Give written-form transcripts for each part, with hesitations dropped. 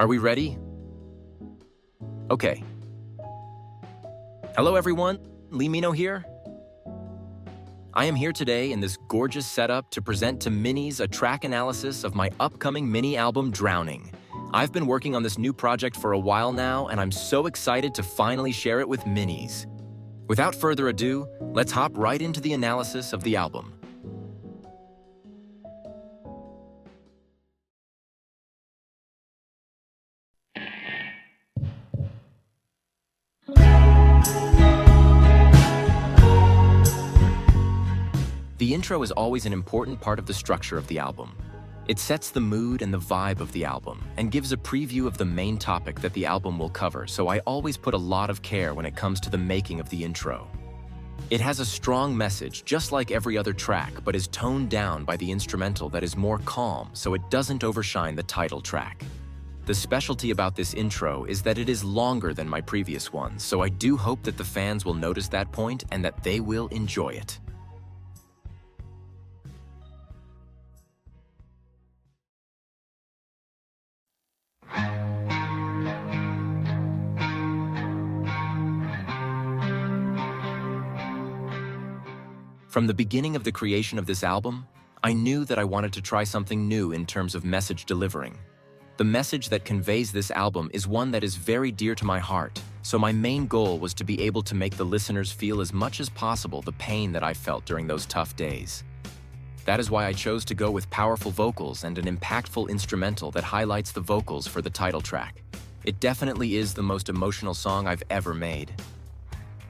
Are we ready? Okay. Hello everyone, LEE MINHO here. I am here today in this gorgeous setup to present to Minis a track analysis of my upcoming mini album, Drowning. I've been working on this new project for a while now, and I'm so excited to finally share it with Minis. Without further ado, let's hop right into the analysis of the album. The intro is always an important part of the structure of the album. It sets the mood and the vibe of the album and gives a preview of the main topic that the album will cover, so I always put a lot of care when it comes to the making of the intro. It has a strong message, just like every other track, but is toned down by the instrumental that is more calm, so it doesn't overshine the title track. The specialty about this intro is that it is longer than my previous ones, so I do hope that the fans will notice that point and that they will enjoy it. From the beginning of the creation of this album, I knew that I wanted to try something new in terms of message delivering. The message that conveys this album is one that is very dear to my heart, so my main goal was to be able to make the listeners feel as much as possible the pain that I felt during those tough days. That is why I chose to go with powerful vocals and an impactful instrumental that highlights the vocals for the title track. It definitely is the most emotional song I've ever made.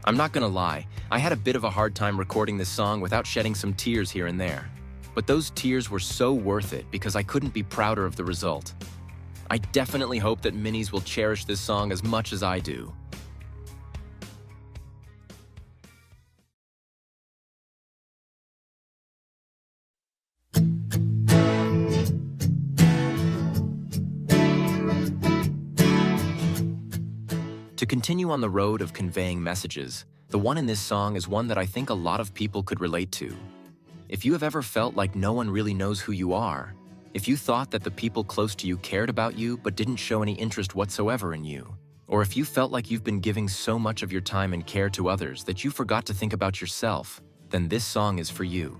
I'm not gonna lie, I had a bit of a hard time recording this song without shedding some tears here and there. But those tears were so worth it because I couldn't be prouder of the result. I definitely hope that Minis will cherish this song as much as I do. To continue on the road of conveying messages, the one in this song is one that I think a lot of people could relate to. If you have ever felt like no one really knows who you are, if you thought that the people close to you cared about you but didn't show any interest whatsoever in you, or if you felt like you've been giving so much of your time and care to others that you forgot to think about yourself, then this song is for you.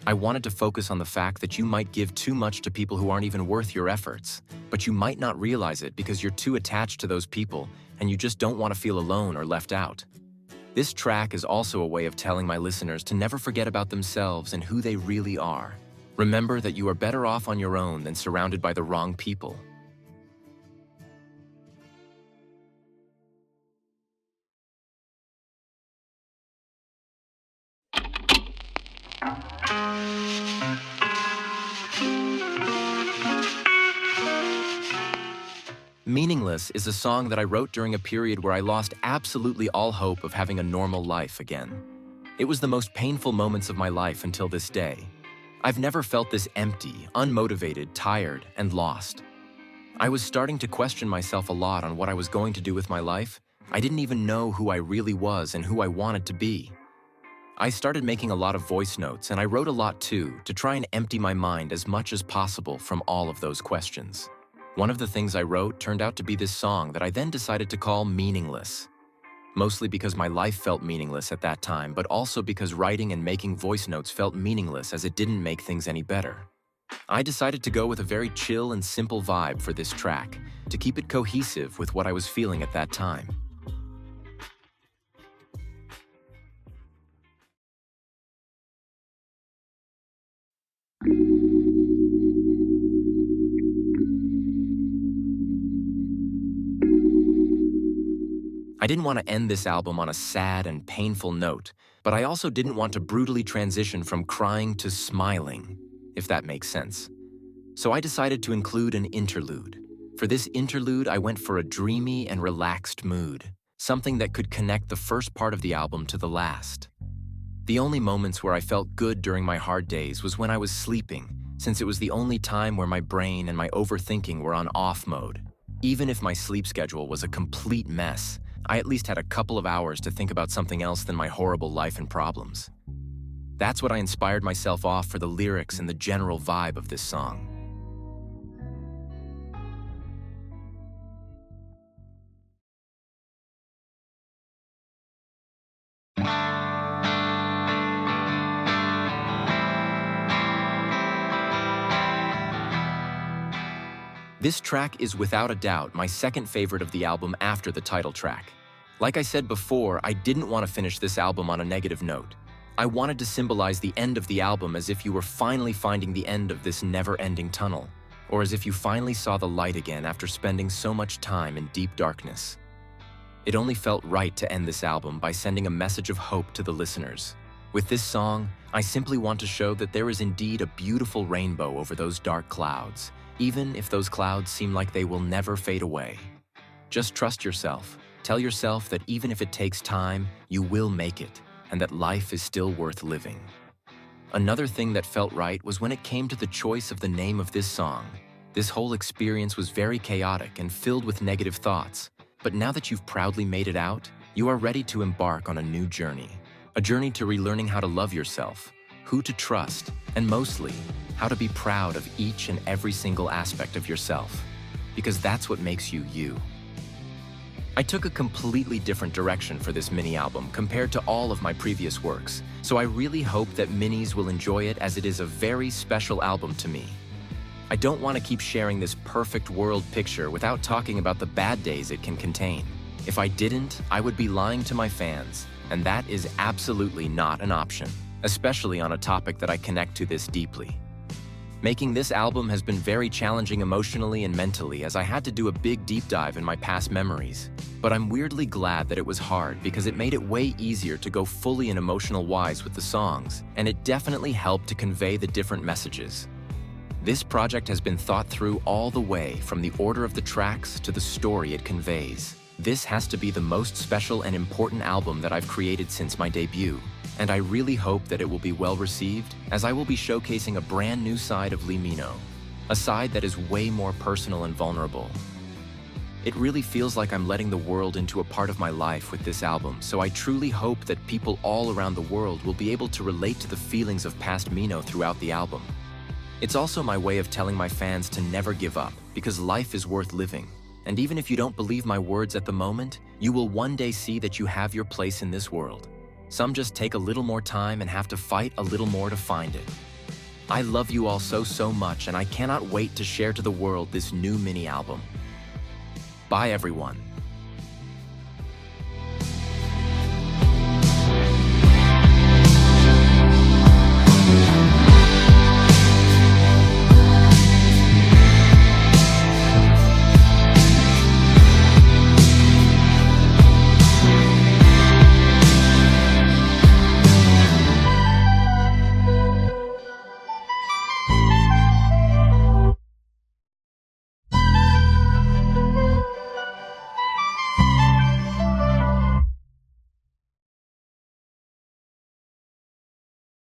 I wanted to focus on the fact that you might give too much to people who aren't even worth your efforts, but you might not realize it because you're too attached to those people and you just don't want to feel alone or left out. This track is also a way of telling my listeners to never forget about themselves and who they really are. Remember that you are better off on your own than surrounded by the wrong people. Meaningless is a song that I wrote during a period where I lost absolutely all hope of having a normal life again. It was the most painful moments of my life until this day. I've never felt this empty, unmotivated, tired, and lost. I was starting to question myself a lot on what I was going to do with my life. I didn't even know who I really was and who I wanted to be. I started making a lot of voice notes, and I wrote a lot too, to try and empty my mind as much as possible from all of those questions. One of the things I wrote turned out to be this song that I then decided to call Meaningless. Mostly because my life felt meaningless at that time, but also because writing and making voice notes felt meaningless as it didn't make things any better. I decided to go with a very chill and simple vibe for this track, to keep it cohesive with what I was feeling at that time. I didn't want to end this album on a sad and painful note, but I also didn't want to brutally transition from crying to smiling, if that makes sense. So I decided to include an interlude. For this interlude, I went for a dreamy and relaxed mood, something that could connect the first part of the album to the last. The only moments where I felt good during my hard days was when I was sleeping, since it was the only time where my brain and my overthinking were on off mode. Even if my sleep schedule was a complete mess, I at least had a couple of hours to think about something else than my horrible life and problems. That's what I inspired myself off for the lyrics and the general vibe of this song. This track is without a doubt my second favorite of the album after the title track. Like I said before, I didn't want to finish this album on a negative note. I wanted to symbolize the end of the album as if you were finally finding the end of this never-ending tunnel, or as if you finally saw the light again after spending so much time in deep darkness. It only felt right to end this album by sending a message of hope to the listeners. With this song, I simply want to show that there is indeed a beautiful rainbow over those dark clouds, even if those clouds seem like they will never fade away. Just trust yourself. Tell yourself that even if it takes time, you will make it, and that life is still worth living. Another thing that felt right was when it came to the choice of the name of this song. This whole experience was very chaotic and filled with negative thoughts, but now that you've proudly made it out, you are ready to embark on a new journey. A journey to relearning how to love yourself, who to trust, and mostly, how to be proud of each and every single aspect of yourself, because that's what makes you you. I took a completely different direction for this mini album compared to all of my previous works, so I really hope that minis will enjoy it as it is a very special album to me. I don't want to keep sharing this perfect world picture without talking about the bad days it can contain. If I didn't, I would be lying to my fans, and that is absolutely not an option, especially on a topic that I connect to this deeply. Making this album has been very challenging emotionally and mentally as I had to do a big deep dive in my past memories. But I'm weirdly glad that it was hard because it made it way easier to go fully and emotional wise with the songs, and it definitely helped to convey the different messages. This project has been thought through all the way from the order of the tracks to the story it conveys. This has to be the most special and important album that I've created since my debut, and I really hope that it will be well received as I will be showcasing a brand new side of LEE MINHO, a side that is way more personal and vulnerable. It really feels like I'm letting the world into a part of my life with this album, so I truly hope that people all around the world will be able to relate to the feelings of past Minho throughout the album. It's also my way of telling my fans to never give up, because life is worth living. And even if you don't believe my words at the moment, you will one day see that you have your place in this world. Some just take a little more time and have to fight a little more to find it. I love you all so much, and I cannot wait to share to the world this new mini album. Bye everyone.